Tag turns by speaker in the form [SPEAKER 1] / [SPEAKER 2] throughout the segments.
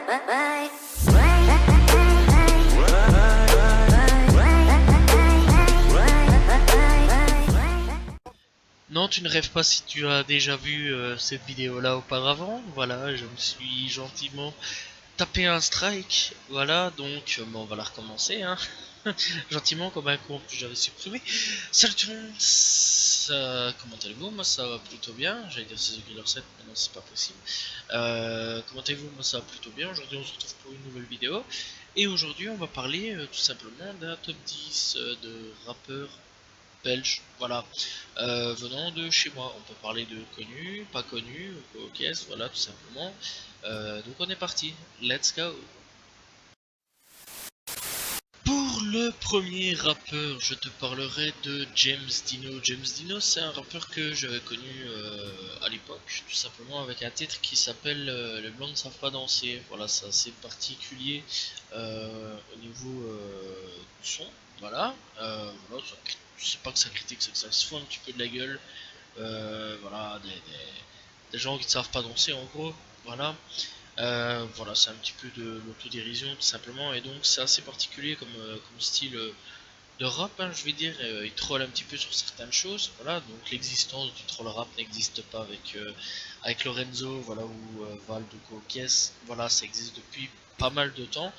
[SPEAKER 1] Non, tu ne rêves pas si tu as déjà vu cette vidéo-là auparavant. Voilà, je me suis gentiment tapé un strike. Voilà, donc bon, on va la recommencer, hein. Gentiment, comme un compte que j'avais supprimé. Salut tout le monde, comment allez-vous? Moi ça va plutôt bien. J'allais dire 16,7, mais non, c'est pas possible. Comment allez-vous? Moi ça va plutôt bien. Aujourd'hui, on se retrouve pour une nouvelle vidéo. Et aujourd'hui, on va parler tout simplement d'un top 10 de rappeurs belge, voilà, venant de chez moi. On peut parler de connus, pas connus, ok, voilà, tout simplement. Donc on est parti, let's go. Pour le premier rappeur, je te parlerai de James Dino. James Dino, c'est un rappeur que j'avais connu à l'époque, tout simplement avec un titre qui s'appelle Les Blancs ne savent pas danser. Voilà, c'est assez particulier au niveau du son. Voilà, voilà, c'est pas que ça critique, c'est que ça se fout un petit peu de la gueule. Voilà, des gens qui ne savent pas danser en gros. Voilà. Voilà, c'est un petit peu de l'autodérision tout simplement, et donc c'est assez particulier comme style de rap, hein, je vais dire. Il troll un petit peu sur certaines choses, voilà, donc l'existence du troll rap n'existe pas avec Lorenzo, voilà, ou Val de Coques, voilà, ça existe depuis pas mal de temps.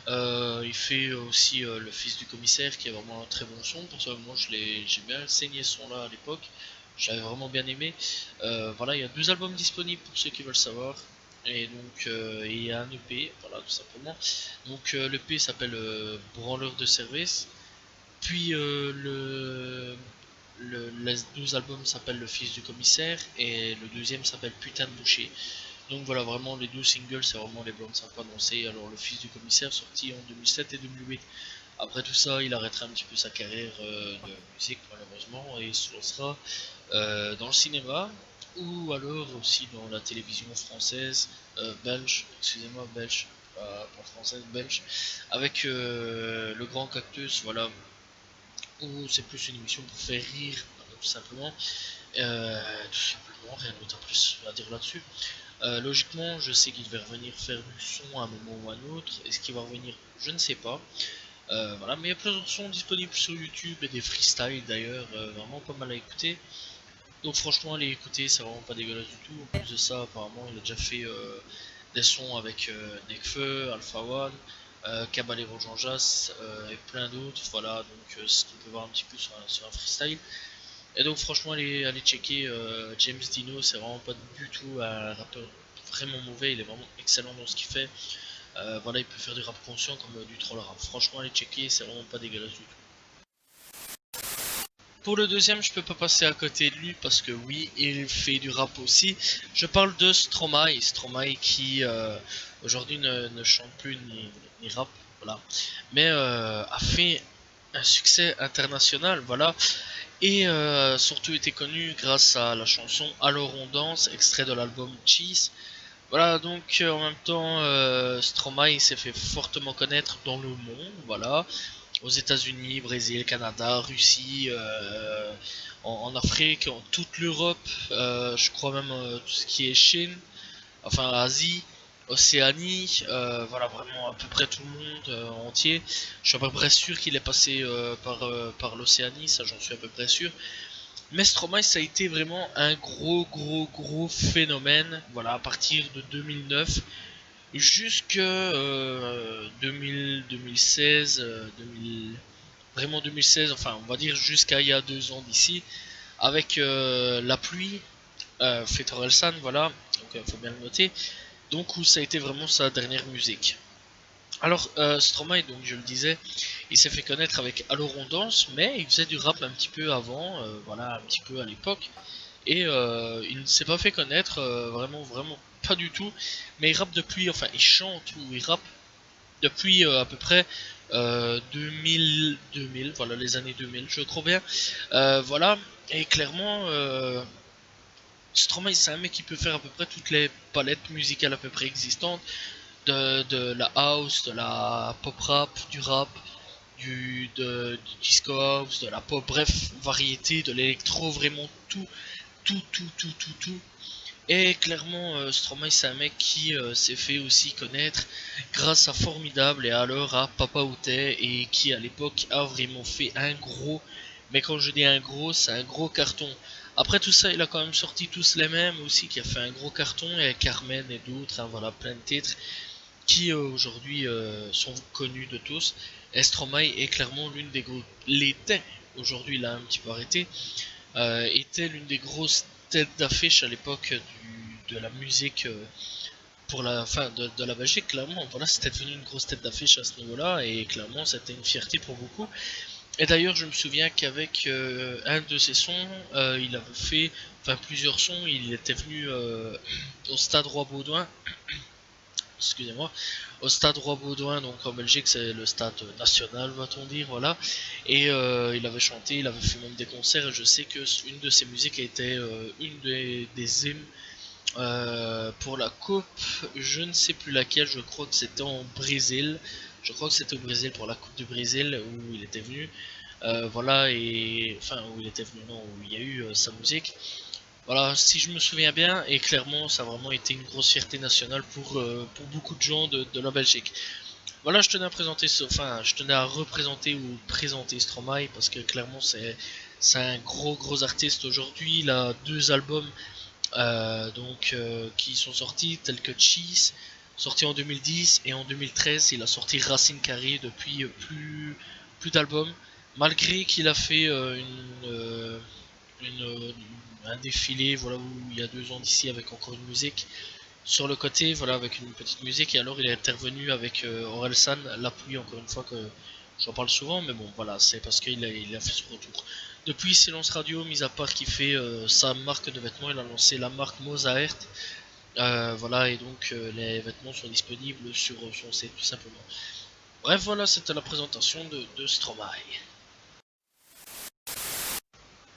[SPEAKER 1] Il fait aussi le fils du commissaire, qui est vraiment un très bon son. Pour ça, moi j'ai bien saigné ce son là à l'époque, j'avais vraiment bien aimé. Voilà, il y a 2 albums disponibles pour ceux qui veulent savoir. Et donc il y a un EP, voilà, tout simplement. Donc l'EP s'appelle Branleur de service. Puis les 12 albums s'appellent Le Fils du Commissaire, et le deuxième s'appelle Putain de Boucher. Donc voilà, vraiment les 2 singles, c'est vraiment les blancs sympas annoncés. Alors Le Fils du Commissaire, sorti en 2007 et 2008. Après tout ça, il arrêtera un petit peu sa carrière de musique malheureusement, et il se lancera dans le cinéma, ou alors aussi dans la télévision française, belge, excusez-moi, belge, pas française, belge, avec le Grand Cactus, voilà, où c'est plus une émission pour faire rire, tout simplement. Tout simplement, rien d'autre à plus à dire là-dessus. Logiquement, je sais qu'il va revenir faire du son à un moment ou à un autre. Est-ce qu'il va revenir? Je ne sais pas. Voilà, mais il y a plusieurs sons disponibles sur YouTube et des freestyles d'ailleurs, vraiment pas mal à écouter. Donc franchement, allez écouter, c'est vraiment pas dégueulasse du tout. En plus de ça, apparemment, il a déjà fait des sons avec Nekfeu, Alpha One, Caballero Jean Jass et plein d'autres. Voilà, donc ce qu'on peut voir un petit peu sur un freestyle. Et donc franchement, allez checker James Dino, c'est vraiment pas du tout un rappeur vraiment mauvais, il est vraiment excellent dans ce qu'il fait. Voilà, il peut faire du rap conscient comme du troll rap. Franchement, allez checker, c'est vraiment pas dégueulasse du tout. Pour le deuxième, je peux pas passer à côté de lui parce que oui, il fait du rap aussi. Je parle de Stromae, Stromae qui aujourd'hui ne chante plus ni rap, voilà, mais a fait un succès international, voilà, et surtout été connu grâce à la chanson Alors on danse, extrait de l'album Cheese. Voilà, donc en même temps, Stromae s'est fait fortement connaître dans le monde, voilà, aux États-Unis, Brésil, Canada, Russie, en Afrique, en toute l'Europe, je crois même tout ce qui est Chine, enfin Asie, Océanie, voilà, vraiment à peu près tout le monde entier. Je suis à peu près sûr qu'il est passé par l'Océanie, ça j'en suis à peu près sûr. Mais Stromae, ça a été vraiment un gros phénomène, voilà, à partir de 2009 jusque 2016, 2000, vraiment 2016, enfin on va dire jusqu'à il y a 2 ans d'ici, avec La Pluie, fait Orelsan, voilà, donc faut bien le noter, donc où ça a été vraiment sa dernière musique. Alors Stromae, donc je le disais, il s'est fait connaître avec Alors on danse, mais il faisait du rap un petit peu avant, voilà, un petit peu à l'époque, et il ne s'est pas fait connaître vraiment pas du tout, mais il rappe depuis, enfin il chante ou il rappe depuis à peu près 2000, voilà, les années 2000 je crois bien, voilà, et clairement Stromae c'est un mec qui peut faire à peu près toutes les palettes musicales à peu près existantes, de la house, de la pop rap, du rap, du disco house, de la pop, bref, variété, de l'électro, vraiment tout, tout. Et clairement, Stromae, c'est un mec qui s'est fait aussi connaître grâce à Formidable et alors à Papa Outé, et qui à l'époque a vraiment fait un gros, mais quand je dis un gros, c'est un gros carton. Après tout ça, il a quand même sorti Tous les mêmes aussi, qui a fait un gros carton, et Carmen et d'autres, hein, voilà, plein de titres qui aujourd'hui sont connus de tous. Et Stromae est clairement l'une des grosses, l'était, aujourd'hui il a un petit peu arrêté, était l'une des grosses têtes d'affiche à l'époque de la musique pour la fin de la Belgique. Clairement, voilà, c'était devenu une grosse tête d'affiche à ce niveau-là, et clairement c'était une fierté pour beaucoup. Et d'ailleurs, je me souviens qu'avec un de ses sons, il avait fait, enfin plusieurs sons, il était venu au stade Roi-Baudouin, excusez-moi, au stade Roi-Baudouin, donc en Belgique, c'est le stade national, va-t-on dire, voilà. Et il avait chanté, il avait fait même des concerts, et je sais que une de ses musiques a été une des hymnes pour la coupe, je ne sais plus laquelle, je crois que c'était en Brésil. Je crois que c'était au Brésil pour la coupe du Brésil où il était venu. Voilà, et enfin où il était venu, non, où il y a eu sa musique. Voilà, si je me souviens bien, et clairement, ça a vraiment été une grosse fierté nationale pour beaucoup de gens de la Belgique. Voilà, je tenais à présenter, enfin, je tenais à représenter ou présenter Stromae parce que clairement, c'est un gros artiste aujourd'hui. Il a deux albums qui sont sortis, tels que Cheese, sorti en 2010, et en 2013, il a sorti Racine Carrée depuis plus d'albums, malgré qu'il a fait une, un défilé, voilà, où il y a 2 ans d'ici avec encore une musique sur le côté, voilà, avec une petite musique, et alors il est intervenu avec Orelsan, la pluie, encore une fois que j'en parle souvent, mais bon, voilà, c'est parce il a fait son retour. Depuis Silence Radio, mis à part qu'il fait sa marque de vêtements, il a lancé la marque Mozart, voilà, et donc les vêtements sont disponibles sur son site tout simplement. Bref, voilà, c'était la présentation de Stromae.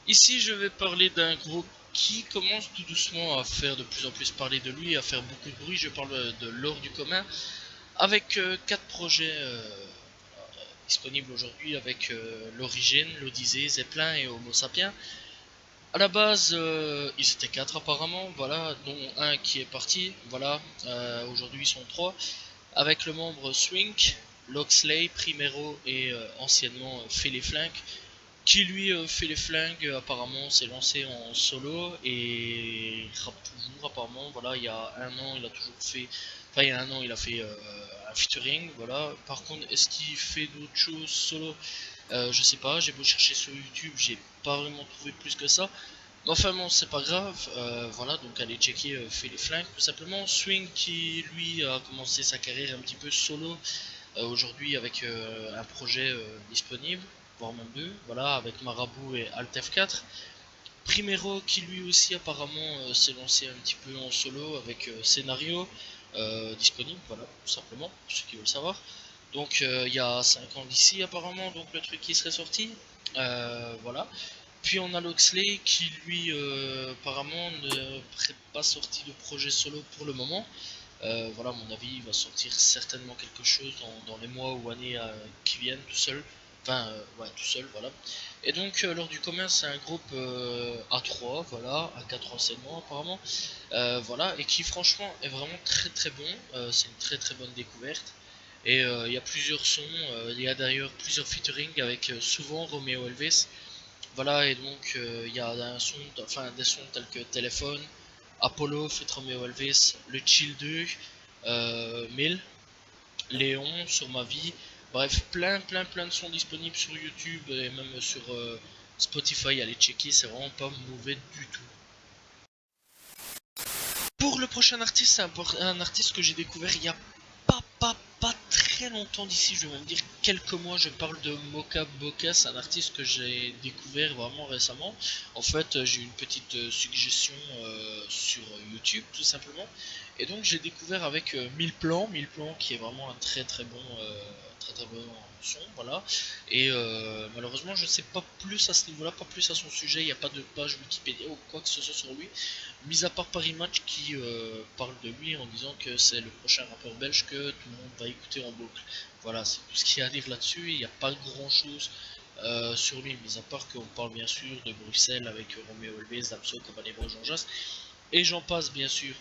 [SPEAKER 1] Ici, je vais parler d'un groupe qui commence tout doucement à faire de plus en plus parler de lui, à faire beaucoup de bruit. Je parle de l'Or du commun, avec 4 projets disponibles aujourd'hui, avec l'Origine, l'Odyssée, Zeppelin et Homo sapiens. À la base, ils étaient 4 apparemment, voilà, dont un qui est parti, voilà, aujourd'hui ils sont 3, avec le membre Swink, Loxley, Primero et anciennement Fait les Flingues, qui lui fait les flingues, apparemment s'est lancé en solo et rappe toujours apparemment. Voilà, il y a un an il a toujours fait, enfin il y a un an il a fait un featuring, voilà. Par contre, est-ce qu'il fait d'autres choses solo? Je sais pas, j'ai beau chercher sur YouTube, j'ai pas vraiment trouvé plus que ça. Mais enfin bon, c'est pas grave, voilà, donc allez checker fait les flingues tout simplement. Swing qui lui a commencé sa carrière un petit peu solo aujourd'hui avec un projet disponible, voire même deux, voilà, avec Marabout et Alt F4. Primero qui lui aussi apparemment s'est lancé un petit peu en solo avec scénario disponible, voilà, tout simplement, pour ceux qui veulent savoir. Donc il y a 5 ans d'ici apparemment, donc le truc qui serait sorti, voilà. Puis on a Loxley qui lui apparemment ne serait pas sorti de projet solo pour le moment. Voilà, à mon avis, il va sortir certainement quelque chose dans les mois ou années qui viennent tout seul. Enfin, ouais, tout seul, voilà. Et donc, lors du commun, c'est un groupe à 3, voilà, à 4 enseignements apparemment. Voilà, et qui franchement est vraiment très bon. C'est une très bonne découverte. Et il y a plusieurs sons, il y a d'ailleurs plusieurs featuring avec souvent Romeo Elvis. Voilà, et donc il y a des sons tels que Téléphone, Apollo, Fit Romeo Elvis, Le Chill 2, 1000, Léon, Sur ma vie. Bref, plein de sons disponibles sur YouTube et même sur Spotify. Allez checker, c'est vraiment pas mauvais du tout. Pour le prochain artiste, c'est un artiste que j'ai découvert il y a pas très longtemps d'ici, je vais même dire quelques mois. Je parle de Mocha Boca, c'est un artiste que j'ai découvert vraiment récemment. En fait, j'ai eu une petite suggestion sur YouTube tout simplement, et donc j'ai découvert avec 1000 plans qui est vraiment un très bon son, voilà. Et malheureusement, je ne sais pas plus à ce niveau-là, pas plus à son sujet. Il n'y a pas de page Wikipédia ou quoi que ce soit sur lui, mis à part Paris Match qui parle de lui en disant que c'est le prochain rappeur belge que tout le monde va écouter en boucle. Voilà, c'est tout ce qu'il y a à dire là-dessus. Il n'y a pas grand chose sur lui, mis à part qu'on parle bien sûr de Bruxelles avec Roméo Elvis, Damso, Cabanebo, Jean Jass. et j'en passe bien sûr.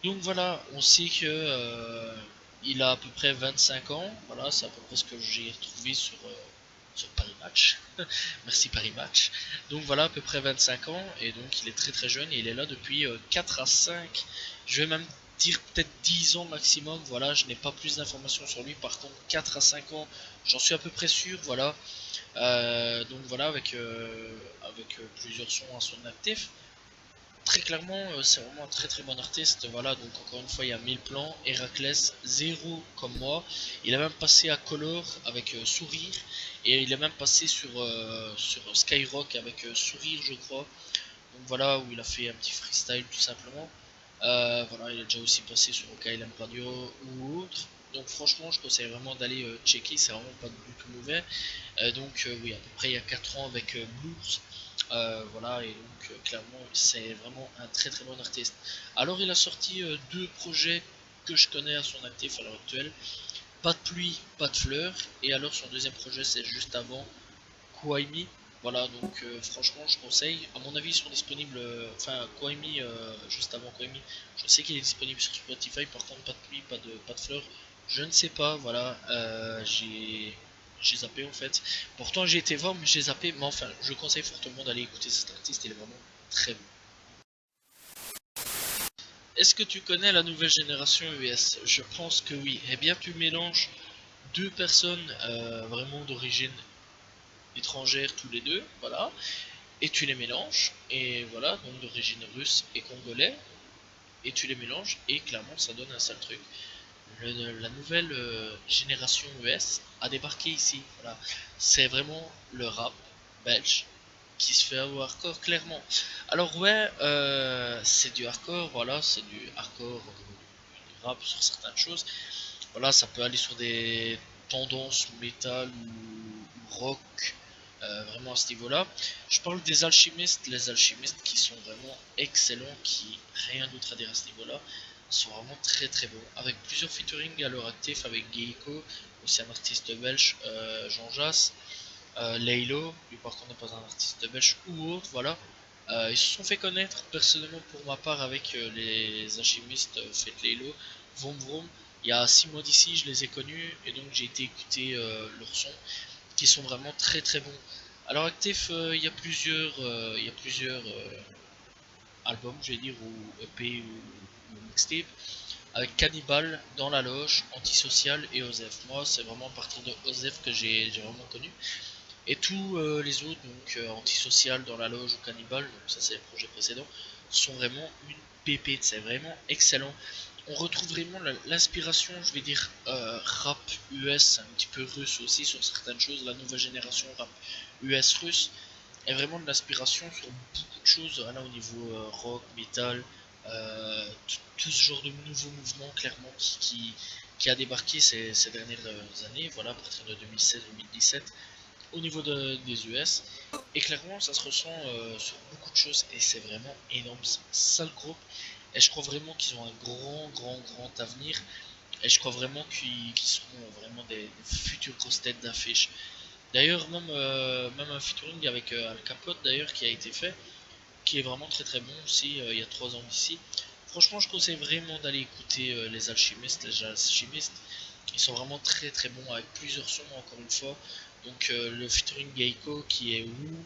[SPEAKER 1] Donc voilà, on sait que il a à peu près 25 ans, voilà, c'est à peu près ce que j'ai retrouvé sur Paris Match. Merci Paris Match. Donc voilà, à peu près 25 ans, et donc il est très très jeune, et il est là depuis 4 à 5, je vais même dire peut-être 10 ans maximum, voilà, je n'ai pas plus d'informations sur lui, par contre 4 à 5 ans, j'en suis à peu près sûr, voilà. Donc voilà, avec plusieurs sons à son actif. Très clairement, c'est vraiment un très très bon artiste. Voilà, donc encore une fois, il y a 1000 plans. Héraclès, zéro comme moi. Il a même passé à Color avec Sourire. Et il est même passé sur Skyrock avec Sourire, je crois. Donc voilà, où il a fait un petit freestyle tout simplement. Voilà, il est déjà aussi passé sur OKLM Radio ou autre. Donc franchement, je conseille vraiment d'aller checker, c'est vraiment pas du tout mauvais. Donc oui, à peu près il y a 4 ans avec Blues. Voilà, et donc clairement, c'est vraiment un très très bon artiste. Alors il a sorti deux projets que je connais à son actif à l'heure actuelle. Pas de pluie, pas de fleurs. Et alors son deuxième projet, c'est juste avant Kwaimi. Voilà, donc franchement, je conseille. À mon avis, ils sont disponibles. Enfin, Kwaimi, juste avant Kwaimi, je sais qu'il est disponible sur Spotify. Par contre, pas de pluie, pas de fleurs. Je ne sais pas, voilà. J'ai zappé en fait. Pourtant, j'ai été voir, mais j'ai zappé. Mais enfin, je conseille fortement d'aller écouter cet artiste. Il est vraiment très bon. Est-ce que tu connais la nouvelle génération US? Je pense que oui. Eh bien, tu mélanges deux personnes vraiment d'origine étrangère tous les deux, voilà, et tu les mélanges, et voilà, donc d'origine russe et congolais, et tu les mélanges, et clairement ça donne un sale truc. La nouvelle génération US a débarqué ici, voilà. C'est vraiment le rap belge qui se fait avoir hardcore, clairement. Alors ouais, c'est du hardcore, voilà, c'est du hardcore, du rap sur certaines choses. Voilà, ça peut aller sur des tendances métal ou rock, vraiment à ce niveau-là. Je parle des alchimistes, les alchimistes qui sont vraiment excellents, qui rien d'autre à dire à ce niveau-là, sont vraiment très très bons. Avec plusieurs featuring à leur actif avec Geiko, aussi un artiste belge, Jean Jass, Laylo, lui par contre n'est pas un artiste belge ou autre, voilà. Ils se sont fait connaître personnellement pour ma part avec les alchimistes Faites Laylo, Vroom Vroom. Il y a 6 mois d'ici, je les ai connus et donc j'ai été écouter leurs sons qui sont vraiment très très bons. Alors actif, il y a plusieurs albums, je vais dire, ou EP ou mixtape, avec Cannibal, Dans la Loge, Antisocial et Osef. Moi, c'est vraiment à partir de Osef que j'ai vraiment connu. Et tous les autres, donc Antisocial, Dans la Loge ou Cannibal, donc ça c'est les projets précédents, sont vraiment une pépite, c'est vraiment excellent. On retrouve vraiment l'inspiration, je vais dire, rap US, un petit peu russe aussi sur certaines choses, la nouvelle génération rap US russe, est vraiment de l'inspiration sur beaucoup de choses, là, au niveau rock, metal, tout ce genre de nouveaux mouvements clairement qui a débarqué ces dernières années, voilà, à partir de 2016-2017 au niveau des US. Et clairement, ça se ressent sur beaucoup de choses et c'est vraiment énorme. C'est un sale groupe. Et je crois vraiment qu'ils ont un grand avenir. Et je crois vraiment qu'ils seront vraiment des futures grosses têtes d'affiche. D'ailleurs, même un featuring avec Al Capote d'ailleurs qui a été fait, qui est vraiment très très bon aussi il y a 3 ans d'ici. Franchement, je conseille vraiment d'aller écouter les alchimistes, les alchimistes. Ils sont vraiment très très bons avec plusieurs sons encore une fois. Donc le featuring Geiko qui est Wu,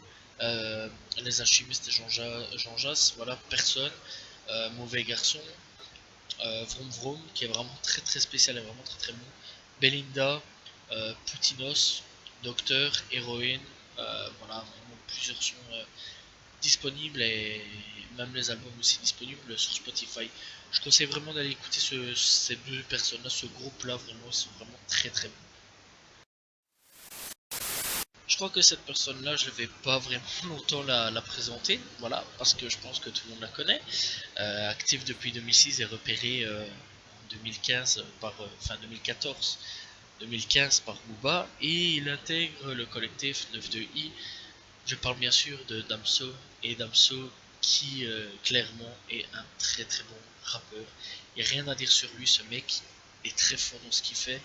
[SPEAKER 1] les alchimistes et Jean Jass, voilà, personne, mauvais garçon, Vroom Vroom qui est vraiment très très spécial et vraiment très très bon. Belinda, Poutinos, Docteur, Héroïne, voilà, vraiment plusieurs sons disponibles et même les albums aussi disponibles sur Spotify. Je conseille vraiment d'aller écouter ces deux personnes-là, ce groupe-là, vraiment, ils sont vraiment très très bons. Je crois que cette personne-là, je ne vais pas vraiment longtemps la présenter, voilà, parce que je pense que tout le monde la connaît. Active depuis 2006 et repéré en 2015 enfin 2014, 2015 par Booba, et il intègre le collectif 92i. Je parle bien sûr de Damso, et Damso qui clairement est un très très bon rappeur. Il n'y a rien à dire sur lui, ce mec est très fort dans ce qu'il fait.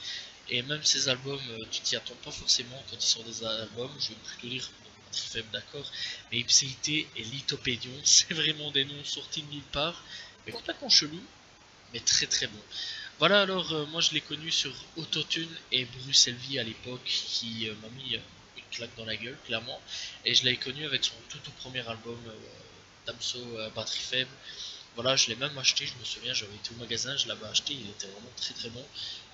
[SPEAKER 1] Et même ses albums, tu t'y attends pas forcément quand ils sortent des albums, je vais plutôt dire Batterie Faible, d'accord, mais Ipséité et Lithopédion, c'est vraiment des noms sortis de nulle part, mais complètement chelou, mais très très bon. Voilà, alors moi je l'ai connu sur Autotune et Bruce Elvy à l'époque, qui m'a mis une claque dans la gueule, clairement, et je l'ai connu avec son tout premier album, Damso, Batterie Faible. Voilà, je l'ai même acheté, je me souviens, j'avais été au magasin, je l'avais acheté, il était vraiment très très bon.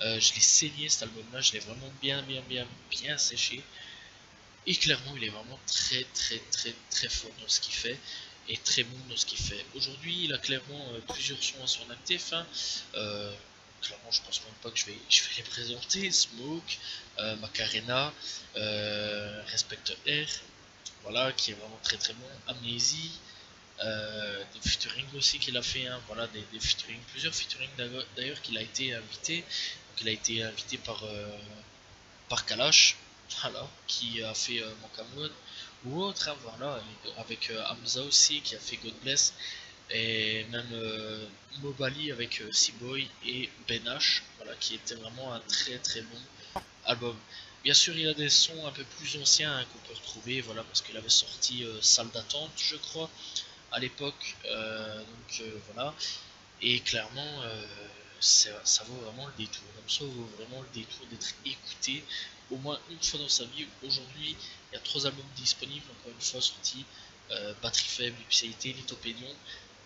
[SPEAKER 1] Je l'ai saigné cet album-là, je l'ai vraiment bien séché. Et clairement, il est vraiment très fort dans ce qu'il fait et très bon dans ce qu'il fait. Aujourd'hui, il a clairement plusieurs sons à son actif, hein. Clairement, je pense même pas que je vais les présenter. Smoke, Macarena, Respect R, voilà, qui est vraiment très bon. Amnésie, des featuring aussi qu'il a fait, hein, voilà, des featuring, plusieurs featuring d'ailleurs qu'il a été invité. Donc, il a été invité par Kalash, voilà, qui a fait Mokamon, ou autre, hein, voilà, avec Hamza aussi, qui a fait God Bless, et même Mobali avec Seaboy et Ben H, voilà, qui était vraiment un très bon album. Bien sûr, il y a des sons un peu plus anciens, hein, qu'on peut retrouver, voilà, parce qu'il avait sorti Salle d'attente, je crois, à l'époque, voilà, et clairement, ça vaut vraiment le détour. Comme ça vaut vraiment le détour d'être écouté au moins une fois dans sa vie. Aujourd'hui, il y a 3 albums disponibles, encore une fois sortis, Batterie Faible, Ipséité, Lithopédion,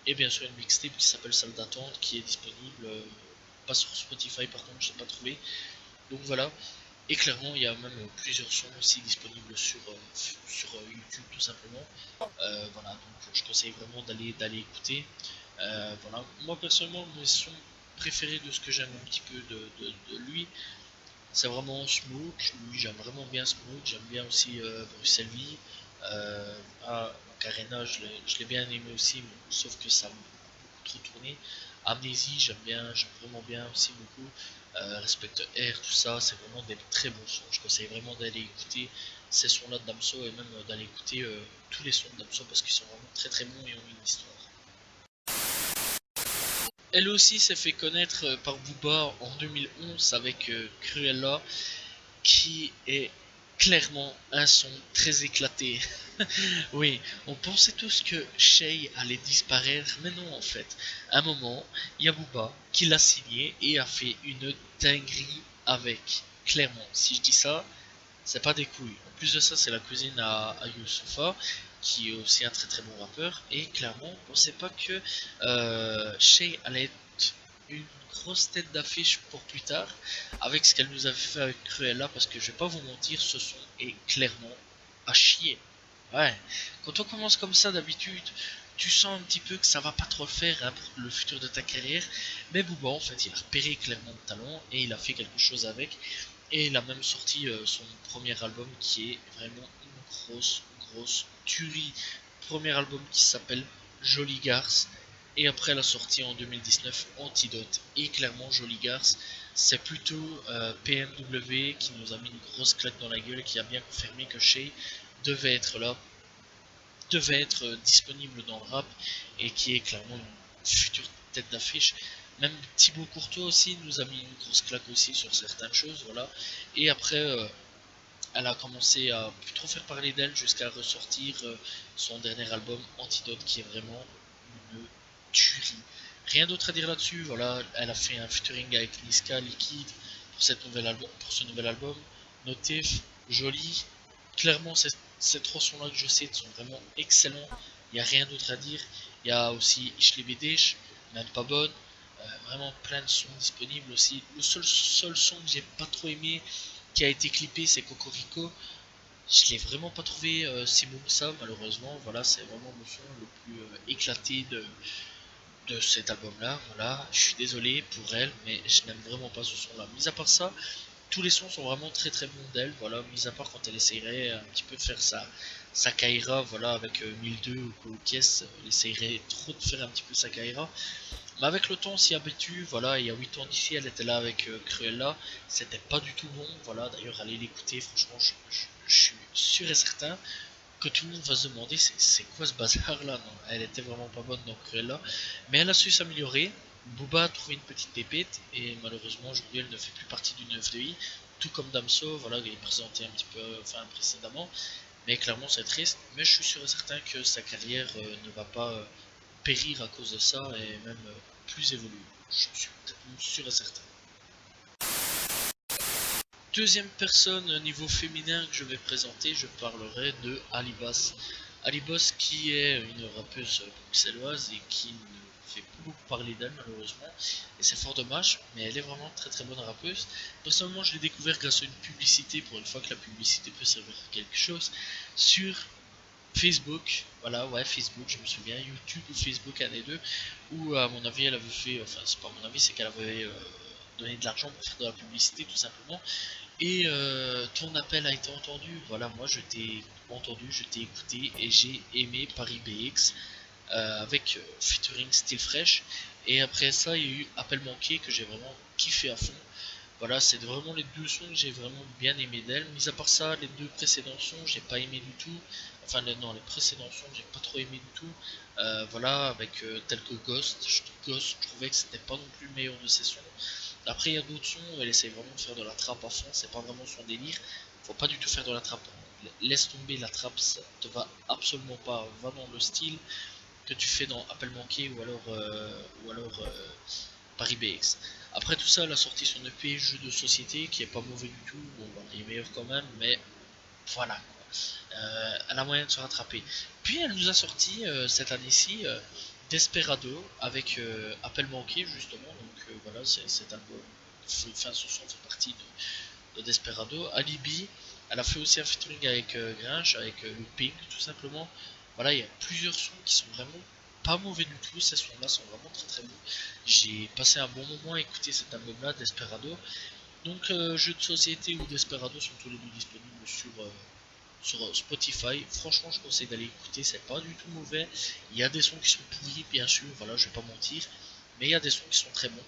[SPEAKER 1] et bien sûr une mixtape qui s'appelle Salle d'attente, qui est disponible, pas sur Spotify par contre, je l'ai pas trouvé. Donc voilà, et clairement il y a même plusieurs sons aussi disponibles sur YouTube tout simplement. Voilà, donc je conseille vraiment d'aller écouter. Voilà. Moi personnellement, mes sons préférés de ce que j'aime un petit peu de lui, c'est vraiment Smoke. Lui, j'aime vraiment bien Smoke. J'aime bien aussi Bruxelles. Macarena, je l'ai bien aimé aussi, mais, sauf que ça m'a beaucoup trop tourné. Amnésie, j'aime vraiment bien aussi beaucoup. Respect R, tout ça, c'est vraiment des très bons sons. Je conseille vraiment d'aller écouter ces sons-là de Damso et même d'aller écouter tous les sons de Damso parce qu'ils sont vraiment très bons et ont une histoire. Elle aussi s'est fait connaître par Booba en 2011 avec Cruella, qui est clairement un son très éclaté. Oui, on pensait tous que Shay allait disparaître, mais non en fait. À un moment, il y a Booba qui l'a signé et a fait une dinguerie avec. Clairement, si je dis ça, c'est pas des couilles. En plus de ça, c'est la cousine à Youssoufa, qui est aussi un très bon rappeur. Et clairement, on sait pas que Shay allait être une grosse tête d'affiche pour plus tard, avec ce qu'elle nous avait fait avec Cruella, parce que je vais pas vous mentir, ce son est clairement à chier. Ouais, quand on commence comme ça d'habitude, tu sens un petit peu que ça va pas trop le faire, hein, pour le futur de ta carrière. Mais Booba, en fait, il a repéré clairement le talent et il a fait quelque chose avec. Et il a même sorti son premier album qui est vraiment une grosse tuerie. Premier album qui s'appelle Joli Garce. Et après la sortie en 2019 Antidote. Et clairement Joli Garce, c'est plutôt PNW qui nous a mis une grosse claque dans la gueule et qui a bien confirmé que Shay devait être là, devait être disponible dans le rap et qui est clairement une future tête d'affiche. Même Thibaut Courtois aussi nous a mis une grosse claque aussi sur certaines choses, voilà. Et après, elle a commencé à plus trop faire parler d'elle jusqu'à ressortir son dernier album Antidote qui est vraiment une tuerie. Rien d'autre à dire là-dessus, voilà. Elle a fait un featuring avec Niska Liquid pour ce nouvel album. Notif, joli. Clairement, ces 3 sons-là que je sais sont vraiment excellents. Il n'y a rien d'autre à dire. Il y a aussi Ishlebedesh, même pas bonne. Vraiment plein de sons disponibles aussi. Le seul son que j'ai pas trop aimé qui a été clippé, c'est Cocorico. Je l'ai vraiment pas trouvé si bon que ça, malheureusement. Voilà, c'est vraiment le son le plus éclaté de cet album-là. Voilà, je suis désolé pour elle, mais je n'aime vraiment pas ce son-là. Mis à part ça, tous les sons sont vraiment très bons d'elle, voilà, mis à part quand elle essayerait un petit peu de faire sa Kaira, voilà, avec 1002 ou Colokies, elle essayerait trop de faire un petit peu sa Kaira. Mais avec le temps, on s'y habitue, voilà, il y a 8 ans d'ici, elle était là avec Cruella, c'était pas du tout bon, voilà, d'ailleurs, allez l'écouter, franchement, je suis sûr et certain que tout le monde va se demander c'est quoi ce bazar là, non, elle était vraiment pas bonne dans Cruella, mais elle a su s'améliorer. Booba a trouvé une petite pépite et malheureusement aujourd'hui elle ne fait plus partie du 9 de I, tout comme Damso, voilà, il est présenté un petit peu, enfin précédemment, mais clairement c'est triste, mais je suis sûr et certain que sa carrière ne va pas périr à cause de ça et même plus évoluer. Je suis sûr et certain. Deuxième personne niveau féminin que je vais présenter, je parlerai de Alibas. Alibas qui est une rappeuse bruxelloise et qui ne fait plus beaucoup parler d'elle malheureusement, et c'est fort dommage, mais elle est vraiment très très bonne rappeuse. Personnellement je l'ai découvert grâce à une publicité, pour une fois que la publicité peut servir à quelque chose, sur Facebook, voilà, ouais, Facebook, je me souviens, YouTube ou Facebook, un des deux, où à mon avis elle avait fait, enfin c'est pas mon avis, c'est qu'elle avait donné de l'argent pour faire de la publicité tout simplement, et ton appel a été entendu, voilà, moi je t'ai entendu, je t'ai écouté, et j'ai aimé Paris BX, avec featuring Still Fresh, et après ça il y a eu Appel Manqué que j'ai vraiment kiffé à fond. Voilà, c'est vraiment les deux sons que j'ai vraiment bien aimé d'elle. Mis à part ça, les deux précédents sons, j'ai pas aimé du tout. Enfin, non, les précédents sons, j'ai pas trop aimé du tout. Voilà, avec tel que Ghost. Ghost, je trouvais que c'était pas non plus le meilleur de ses sons. Après, il y a d'autres sons où elle essaie vraiment de faire de la trappe à fond. C'est pas vraiment son délire. Faut pas du tout faire de la trappe. Laisse tomber la trappe, ça te va absolument pas. Va dans le style que tu fais dans Appel Manqué ou alors Paris BX. Après tout ça, elle a sorti son EP jeu de société qui est pas mauvais du tout. Bon, voilà, il est meilleur quand même, mais voilà. Elle a moyen de se rattraper. Puis elle nous a sorti cette année-ci Desperado avec Appel Manqué justement. Donc voilà, c'est cet album. Enfin, ce son fait partie de Desperado. Alibi, elle a fait aussi un featuring avec Grinch, avec le Pink tout simplement. Voilà, il y a plusieurs sons qui sont vraiment pas mauvais du tout, ces sons-là sont vraiment très très bons. J'ai passé un bon moment à écouter cet album-là, Desperado. Donc, Jeux de société ou Desperado sont tous les deux disponibles sur Spotify. Franchement, je conseille d'aller écouter, c'est pas du tout mauvais. Il y a des sons qui sont pourris, bien sûr, voilà, je vais pas mentir, mais il y a des sons qui sont très bons.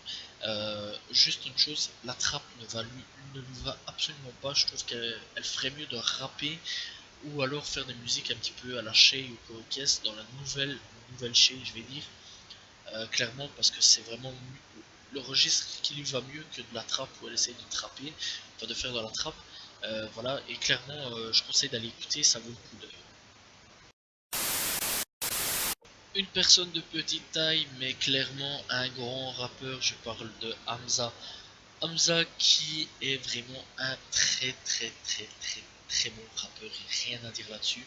[SPEAKER 1] Juste une chose, la trappe ne lui va absolument pas. Je trouve qu'elle ferait mieux de rapper ou alors faire des musiques un petit peu à la Shay ou Coroques dans la nouvelle Shay, je vais dire. Clairement, parce que c'est vraiment le registre qui lui va mieux que de la trappe où elle essaie de trapper, enfin de faire de la trappe. Voilà, et clairement, je conseille d'aller écouter, ça vaut le coup d'œil. Une personne de petite taille, mais clairement un grand rappeur, je parle de Hamza. Hamza qui est vraiment un très bon rappeur, et rien à dire là-dessus.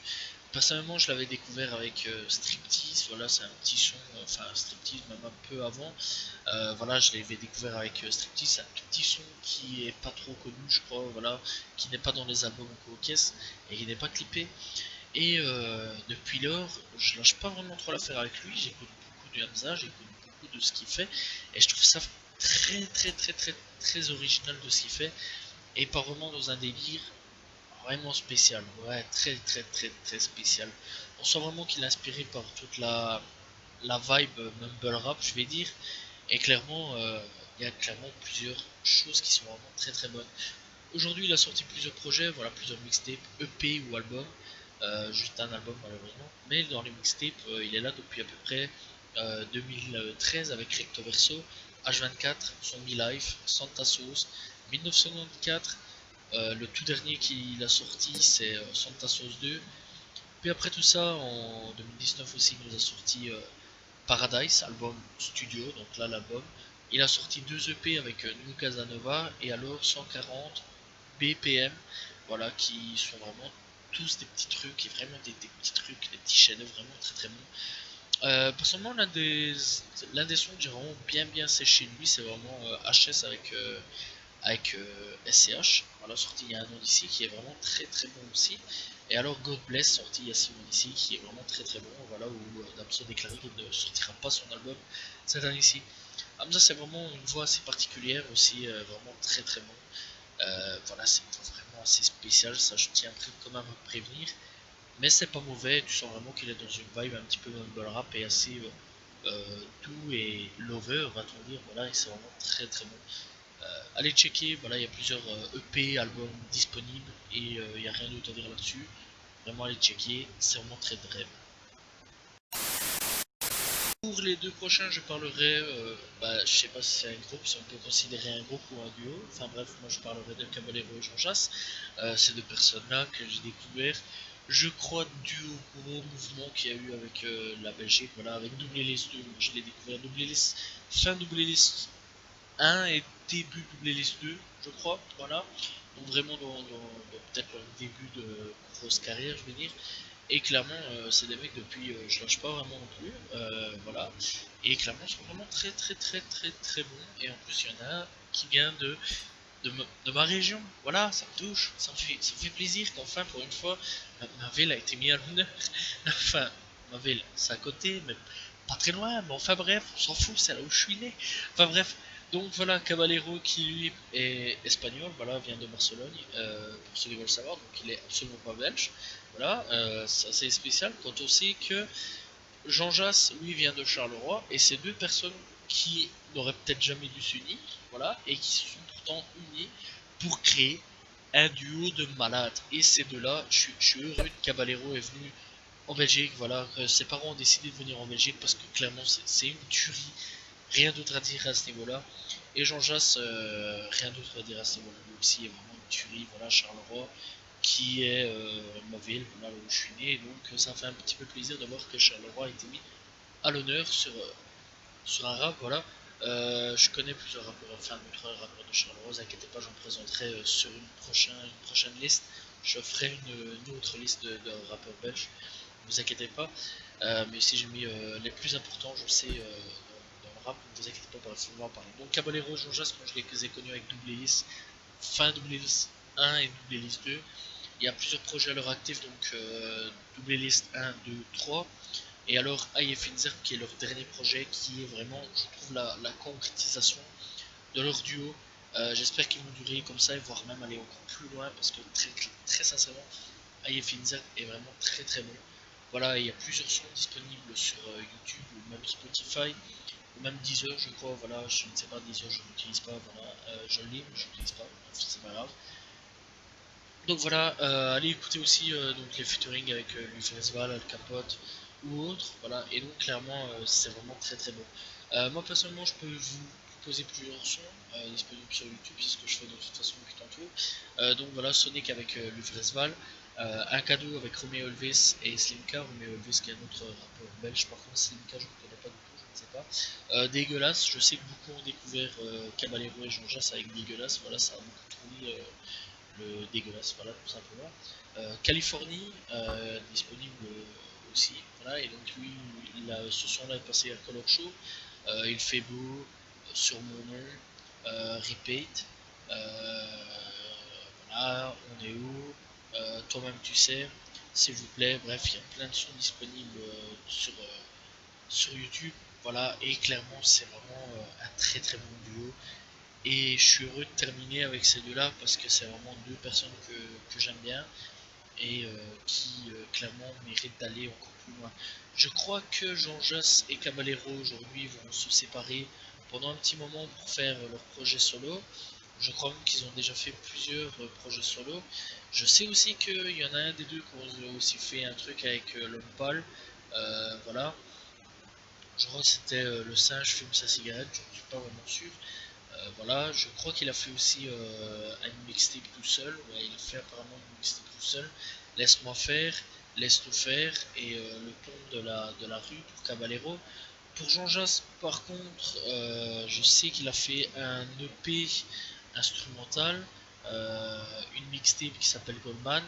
[SPEAKER 1] Personnellement, je l'avais découvert avec Striptease, voilà, c'est un petit son, enfin Striptease même un peu avant. Voilà, je l'avais découvert avec Striptease, c'est un tout petit son qui est pas trop connu, je crois, voilà, qui n'est pas dans les albums ou caisse et qui n'est pas clippé. Et depuis lors, je lâche pas vraiment trop l'affaire avec lui, j'écoute beaucoup de Hamza, j'écoute beaucoup de ce qu'il fait, et je trouve ça très original de ce qu'il fait, et pas vraiment dans un délire vraiment spécial, ouais, très spécial. On sent vraiment qu'il est inspiré par toute la vibe mumble rap, je vais dire, et clairement, il y a clairement plusieurs choses qui sont vraiment très bonnes. Aujourd'hui, il a sorti plusieurs projets, voilà, plusieurs mixtapes, EP ou albums, juste un album malheureusement, mais dans les mixtapes, il est là depuis à peu près 2013 avec Recto Verso, H24, son Me-Life, Santa Sauce, 1994, le tout dernier qu'il a sorti c'est Santa Sauce 2. Puis après tout ça, en 2019 aussi, il nous a sorti Paradise, album studio, donc là l'album. Il a sorti deux EP avec New Casanova et alors 140 BPM, voilà, qui sont vraiment tous des petits trucs, et vraiment des petits trucs, des petits chaînes vraiment très bons. Personnellement, l'un des sons que j'ai vraiment bien séché de lui, c'est vraiment HS avec SCH, voilà, sorti il y a un an d'ici, qui est vraiment très bon aussi. Et alors God Bless, sorti il y a 6 mois d'ici, qui est vraiment très bon, voilà, où Damso a déclaré qu'il ne sortira pas son album cette année-ci. Hamza, c'est vraiment une voix assez particulière aussi, vraiment très bon. Voilà, c'est vraiment assez spécial, ça je tiens quand même à prévenir. Mais c'est pas mauvais, tu sens vraiment qu'il est dans une vibe un petit peu mumble rap et assez doux et lover, va-t-on dire, voilà, et c'est vraiment très bon. Allez checker, voilà, il y a plusieurs EP, albums disponibles et il n'y a rien d'autre à dire là-dessus. Vraiment, allez checker, c'est vraiment très bref. Pour les deux prochains, je parlerai, je sais pas si c'est un groupe, si on peut considérer un groupe ou un duo. Enfin bref, moi je parlerai de Caballero et Jean Jass, ces deux personnes-là que j'ai découvert. je crois, dû au gros mouvement qu'il y a eu avec la Belgique, voilà, avec Double List 2. Je l'ai découvert Double List, fin Double List 1 et début Double List 2, je crois, voilà. Donc vraiment dans peut-être leur début de grosse carrière, je vais dire. Et clairement, c'est des mecs depuis, je lâche pas vraiment non plus, voilà. Et clairement, ils sont vraiment très très très très très bons. Et en plus, il y en a un qui vient de ma région. Voilà, ça me touche, ça me fait plaisir qu'enfin, pour une fois, ma ville a été mise à l'honneur. Enfin, ma ville, c'est à côté, mais pas très loin. Mais enfin bref, on s'en fout, c'est là où je suis né. Enfin bref. Donc voilà, Caballero qui lui est espagnol, voilà, vient de Barcelone, pour ceux qui veulent savoir, donc il est absolument pas belge. Voilà, c'est assez spécial quand on sait que Jean Jass, lui, vient de Charleroi, et c'est deux personnes qui n'auraient peut-être jamais dû s'unir, voilà, et qui se sont pourtant unies pour créer un duo de malades. Et ces deux-là, je suis heureux que Caballero est venu en Belgique, voilà, que ses parents ont décidé de venir en Belgique parce que clairement c'est une tuerie, rien d'autre à dire à ce niveau-là. Et Jean Jass, rien d'autre à dire à ce niveau-là, lui aussi est vraiment une tuerie, voilà, Charleroi, qui est ma ville, voilà, où je suis né, donc ça fait un petit peu plaisir de voir que Charleroi a été mis à l'honneur sur un rap, voilà. Je connais plusieurs rappeurs, enfin d'autres rappeurs de Charleroi, vous inquiétez pas, j'en présenterai sur une prochaine liste. Je ferai une autre liste de rappeurs belges, ne vous inquiétez pas. Mais ici j'ai mis les plus importants, je sais, dans le rap, ne vous inquiétez pas, bref, on va en parler. Donc Caballero, Jean Jass, moi je les ai connus avec Double Hélice, fin Double Hélice 1 et Double Hélice 2. Il y a plusieurs projets à leur actif, donc Double Hélice 1, 2, 3. Et alors IF Inzerp qui est leur dernier projet, qui est vraiment, je trouve, la concrétisation de leur duo. J'espère qu'ils vont durer comme ça et voire même aller encore plus loin parce que très sincèrement, IF Inzerp est vraiment très très bon. Voilà, il y a plusieurs sons disponibles sur YouTube ou même Spotify ou même Deezer, je crois. Voilà, je ne sais pas, Deezer, je n'utilise pas. Voilà, je l'ai, mais je n'utilise pas. C'est pas grave. Donc voilà, allez écouter aussi donc les featuring avec Lufresval, Al Capote ou autres, voilà, et donc clairement c'est vraiment très très bon. Moi personnellement je peux vous proposer plusieurs sons disponibles sur YouTube, c'est ce que je fais de toute façon depuis tantôt. Donc voilà, Sonic avec Lufresval, un cadeau avec Romeo Elvis et Slimka, Romeo Elvis qui est un autre rappeur belge, par contre Slimka je ne connais pas du tout, je ne sais pas. Dégueulasse, je sais que beaucoup ont découvert Caballero et Jean Jass avec Dégueulasse, voilà, ça a beaucoup tourné le dégueulasse, voilà, tout simplement. Californie, disponible aussi, voilà, et donc lui, ce son-là est passé à Color Show, il fait beau, sur mon nom, repeat, voilà, on est où, toi-même tu sais, s'il vous plaît, bref, il y a plein de sons disponibles sur YouTube, voilà, et clairement c'est vraiment un très très bon duo. Et je suis heureux de terminer avec ces deux-là parce que c'est vraiment deux personnes que j'aime bien et qui clairement méritent d'aller encore plus loin. Je crois que Jean Jass et Caballero aujourd'hui vont se séparer pendant un petit moment pour faire leur projet solo. Je crois même qu'ils ont déjà fait plusieurs projets solo. Je sais aussi qu'il y en a un des deux qui a aussi fait un truc avec l'homme pâle. Voilà. Je crois que c'était le singe fume sa cigarette, je ne suis pas vraiment sûr. Voilà, je crois qu'il a fait aussi un mixtape tout seul. Ouais, il a fait apparemment une mixtape tout seul. Laisse-moi faire, laisse tout faire et le pont de la rue pour Caballero. Pour Jean Jass, par contre, je sais qu'il a fait un EP instrumental, une mixtape qui s'appelle Goldman.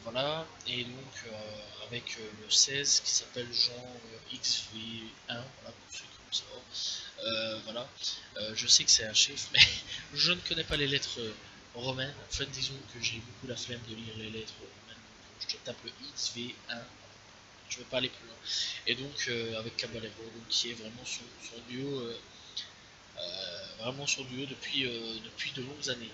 [SPEAKER 1] Voilà, et donc avec le 16 qui s'appelle Jean XV1, voilà, pour ceux qui veulent savoir. Voilà, je sais que c'est un chiffre, mais je ne connais pas les lettres romaines. En fait, disons que j'ai beaucoup la flemme de lire les lettres romaines, donc je te tape le XV1, je ne veux pas aller plus loin. Et donc avec Caballero, donc, qui est vraiment son duo, vraiment son duo depuis de longues années.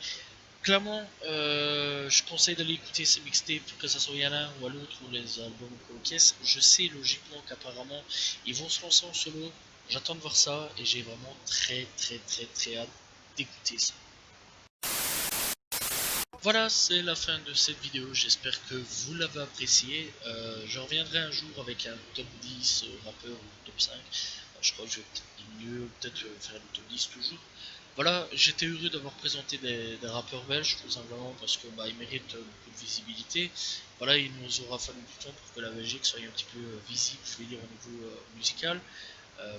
[SPEAKER 1] Clairement, je conseille d'aller écouter ces mixtapes, que ça soit à l'un ou à l'autre, ou les albums ou caisse. Je sais logiquement qu'apparemment ils vont se lancer en solo. J'attends de voir ça et j'ai vraiment très très très très hâte d'écouter ça. Voilà, c'est la fin de cette vidéo. J'espère que vous l'avez apprécié. Je reviendrai un jour avec un top 10 rappeur ou top 5. Je crois que je vais peut-être mieux peut-être faire le top 10 toujours. Voilà, j'étais heureux d'avoir présenté des rappeurs belges, tout simplement parce que ils méritent beaucoup de visibilité. Voilà, il nous aura fallu du temps pour que la Belgique soit un petit peu visible, je vais dire, au niveau musical.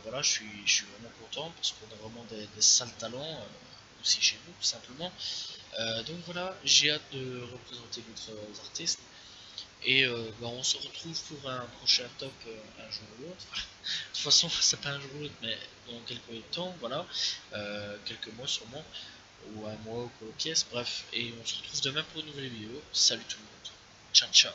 [SPEAKER 1] Voilà, je suis vraiment content parce qu'on a vraiment des sales talents aussi chez nous, tout simplement. Donc voilà, j'ai hâte de représenter d'autres artistes. Et on se retrouve pour un prochain top un jour ou l'autre. De toute façon, c'est pas un jour ou l'autre, mais dans quelques temps, voilà, quelques mois sûrement, ou un mois ou quoi aux pièces, bref. Et on se retrouve demain pour une nouvelle vidéo. Salut tout le monde. Ciao ciao.